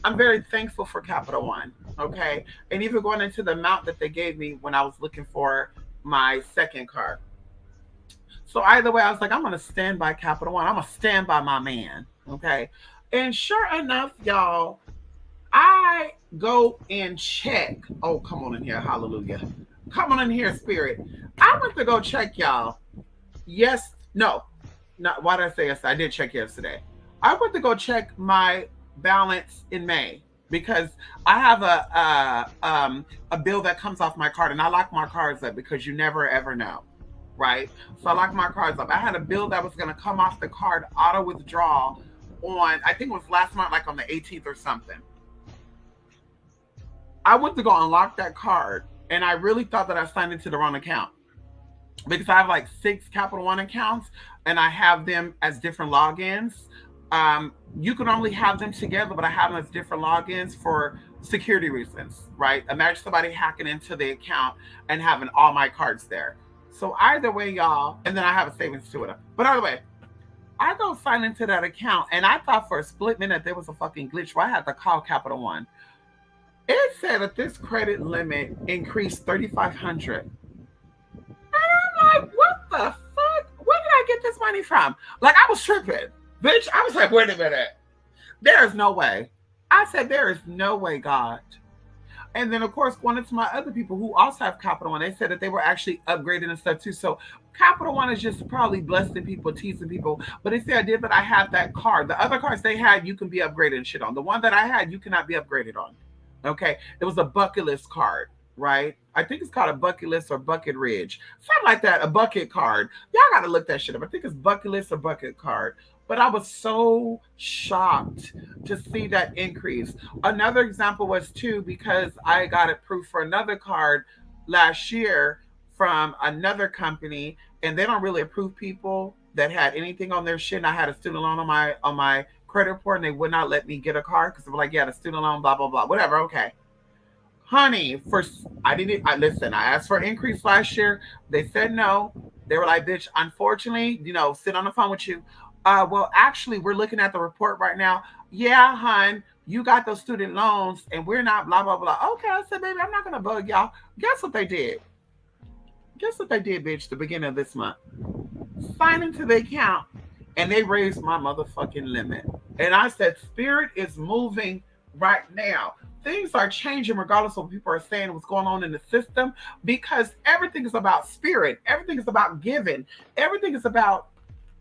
Speaker 1: I'm very thankful for Capital One. Okay. And even going into the amount that they gave me when I was looking for my second car. So either way, I was like, I'm gonna stand by Capital One. I'm gonna stand by my man. Okay. And sure enough, y'all, I go and check. Oh, come on in here, hallelujah. Come on in here, spirit. I went to go check, y'all. Yes, no, not why did I say yes? I did check yesterday. I went to go check my balance in May because I have a bill that comes off my card, and I lock my cards up because you never ever know, right? So I locked my cards up. I had a bill that was going to come off the card auto withdrawal on, I think it was last month, like on the 18th or something. I went to go unlock that card, and I really thought that I signed into the wrong account because I have like 6 Capital One accounts, and I have them as different logins. You can only have them together, but I have them as different logins for security reasons, right? Imagine somebody hacking into the account and having all my cards there. So either way, y'all, and then I have a savings to it. But either way, I go sign into that account, and I thought for a split minute there was a fucking glitch where I had to call Capital One. It said that this credit limit increased 3,500. And I'm like, what the fuck? Where did I get this money from? Like, I was tripping. Bitch, I was like, wait a minute. There is no way. I said, there is no way, God. And then, of course, going into my other people who also have Capital One, they said that they were actually upgrading and stuff too. So Capital One is just probably blessing people, teasing people. But it's the idea that I have that card. The other cards they had, you can be upgraded and shit on. The one that I had, you cannot be upgraded on. Okay. It was a bucket list card, right? I think it's called a bucket list or bucket ridge. Something like that. A bucket card. Y'all got to look that shit up. I think it's bucket list or bucket card. But I was so shocked to see that increase. Another example was too, because I got approved for another card last year from another company, and they don't really approve people that had anything on their shit. And I had a student loan on my credit report, and they would not let me get a card because they were like, yeah, the student loan, blah blah blah, whatever. Okay, honey, I listen. I asked for an increase last year. They said no. They were like, bitch, unfortunately, sit on the phone with you. Well, actually, we're looking at the report right now. Yeah, hun, you got those student loans, and we're not blah blah blah. Okay, I said, baby, I'm not gonna bug y'all. Guess what they did? Guess what they did, bitch? The beginning of this month, sign into the account, and they raised my motherfucking limit. And I said, spirit is moving right now. Things are changing regardless of what people are saying, what's going on in the system, because everything is about spirit. Everything is about giving. Everything is about.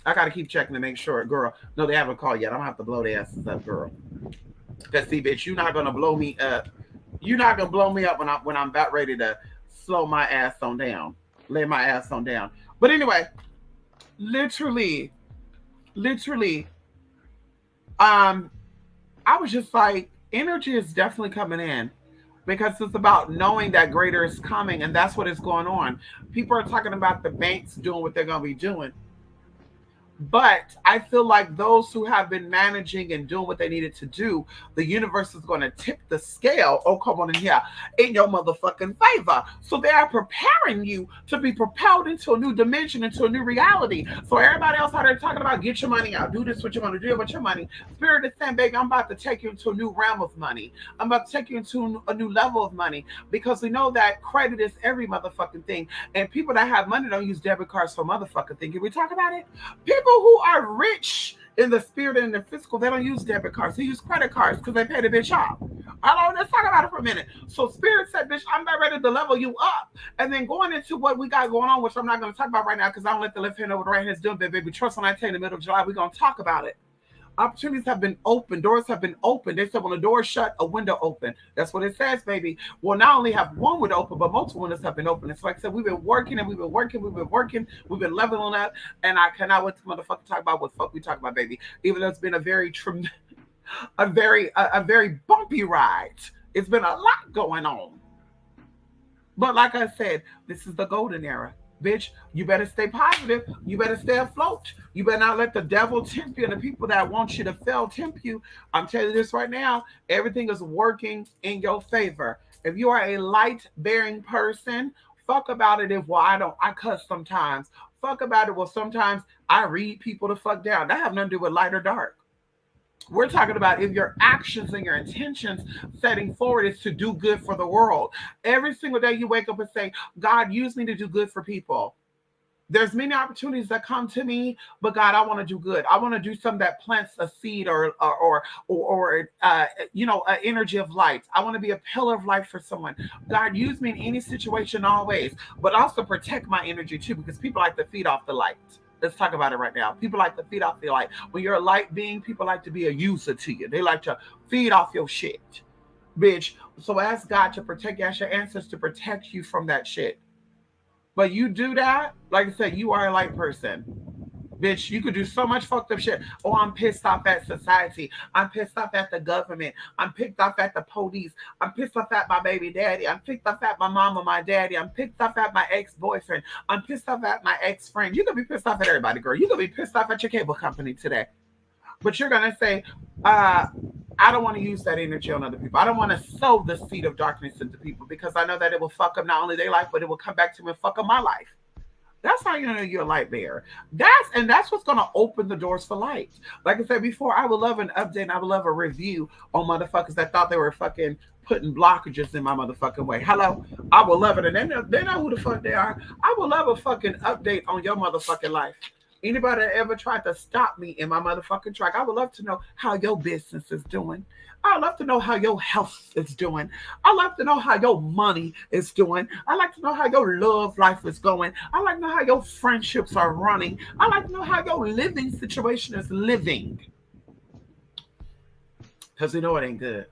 Speaker 1: I got to keep checking to make sure, girl. No, they haven't called yet. I'm going to have to blow their asses up, girl. Because, see, bitch, you're not going to blow me up. You're not going to blow me up when I'm about ready to slow my ass on down. Lay my ass on down. But anyway, literally, I was just like, energy is definitely coming in. Because it's about knowing that greater is coming. And that's what is going on. People are talking about the banks doing what they're going to be doing. But I feel like those who have been managing and doing what they needed to do, the universe is going to tip the scale. Oh, come on in here, in your motherfucking favor. So they are preparing you to be propelled into a new dimension, into a new reality. So everybody else out there talking about get your money out, do this what you want to do with your money. Spirit is saying, baby, I'm about to take you into a new realm of money. I'm about to take you into a new level of money because we know that credit is every motherfucking thing. And people that have money don't use debit cards for motherfucking thing. Can we talk about it? People who are rich in the spirit and in the physical, they don't use debit cards. They use credit cards because they pay the bitch off. Let's talk about it for a minute. So spirit said, bitch, I'm not ready to level you up. And then going into what we got going on, which I'm not going to talk about right now because I don't let the left hand over the right hand do it, baby. Trust when I tell you in the middle of July, we're going to talk about it. Opportunities have been open. Doors have been open. They said when a door is shut, a window open. That's what it says, baby. Well, not only have one window open, but multiple windows have been open. It's like I said, we've been working and we've been working, we've been leveling up, and I cannot wait to motherfucking talk about what fuck we talk about, baby. Even though it's been a very a very bumpy ride. It's been a lot going on. But like I said, this is the golden era. Bitch, you better stay positive. You better stay afloat. You better not let the devil tempt you and the people that want you to fail tempt you. I'm telling you this right now. Everything is working in your favor. If you are a light bearing person, fuck about it if, well, I cuss sometimes. Fuck about it. Well, sometimes I read people to fuck down. That have nothing to do with light or dark. We're talking about if your actions and your intentions setting forward is to do good for the world. Every single day you wake up and say, God, use me to do good for people. There's many opportunities that come to me, but God, I want to do good. I want to do something that plants a seed or an energy of light. I want to be a pillar of light for someone. God, use me in any situation always, but also protect my energy too, because people like to feed off the light. Let's talk about it right now. People like to feed off the light. When you're a light being, people like to be a user to you. They like to feed off your shit, bitch. So ask God to protect you, ask your ancestors to protect you from that shit. But you do that, like I said, you are a light person. Bitch, you could do so much fucked up shit. Oh, I'm pissed off at society. I'm pissed off at the government. I'm pissed off at the police. I'm pissed off at my baby daddy. I'm pissed off at my mama, my daddy. I'm pissed off at my ex-boyfriend. I'm pissed off at my ex-friend. You could be pissed off at everybody, girl. You could be pissed off at your cable company today. But you're gonna say, I don't want to use that energy on other people. I don't want to sow the seed of darkness into people because I know that it will fuck up not only their life, but it will come back to me and fuck up my life. That's how you know you're a light bearer. That's what's gonna open the doors for light. Like I said before, I would love an update and I would love a review on motherfuckers that thought they were fucking putting blockages in my motherfucking way. Hello? I would love it. And they know who the fuck they are. I would love a fucking update on your motherfucking life. Anybody that ever tried to stop me in my motherfucking track, I would love to know how your business is doing. I'd love to know how your health is doing. I'd love to know how your money is doing. I'd like to know how your love life is going. I'd like to know how your friendships are running. I'd like to know how your living situation is living. Because we know it ain't good.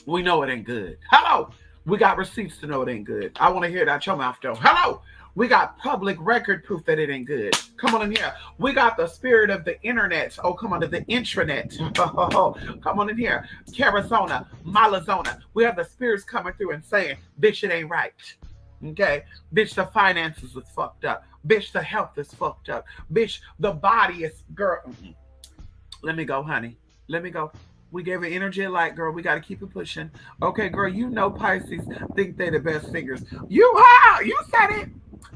Speaker 1: We know it ain't good. Hello. We got receipts to know it ain't good. I want to hear that your mouth though. Hello. We got public record proof that it ain't good. Come on in here. We got the spirit of the internet. Oh, come on, to the intranet. Oh, come on in here. Carazona, Malazona. We have the spirits coming through and saying, bitch, it ain't right. Okay? Bitch, the finances is fucked up. Bitch, the health is fucked up. Bitch, the body is, girl. Let me go, honey. Let me go. We gave it energy of light, girl. We got to keep it pushing. Okay, girl, you know Pisces think they're the best singers. You said it.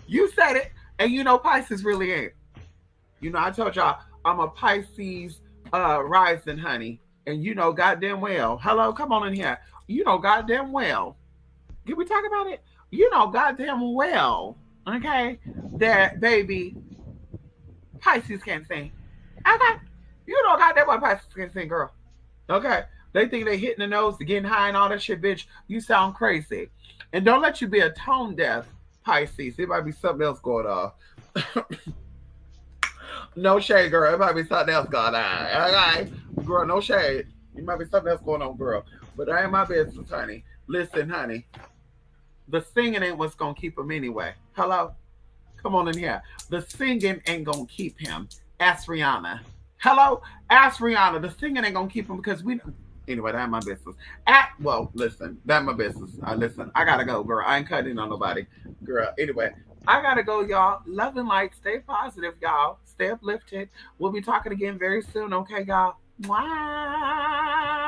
Speaker 1: You said it. And you know Pisces really ain't. You know, I told y'all I'm a Pisces rising, honey. And you know goddamn well. Hello, come on in here. You know goddamn well. Can we talk about it? You know goddamn well, okay, that baby Pisces can't sing. Okay. You know goddamn well Pisces can't sing, girl. Okay. They think they hitting the nose to getting high and all that shit, bitch. You sound crazy. And don't let you be a tone deaf Pisces. It might be something else going on. No shade, girl. It might be something else going on. Okay. Girl, no shade. It might be something else going on, girl. But that ain't my business, honey. Listen, honey. The singing ain't what's going to keep him anyway. Hello? Come on in here. The singing ain't going to keep him. Ask Rihanna. Hello? Ask Rihanna. The singing ain't going to keep him because we... Anyway, that ain't my business. Well, listen. That's my business. Listen, I got to go, girl. I ain't cutting on nobody. Girl, anyway. I gotta go, y'all. Love and light. Stay positive, y'all. Stay uplifted. We'll be talking again very soon, okay, y'all? Mwah.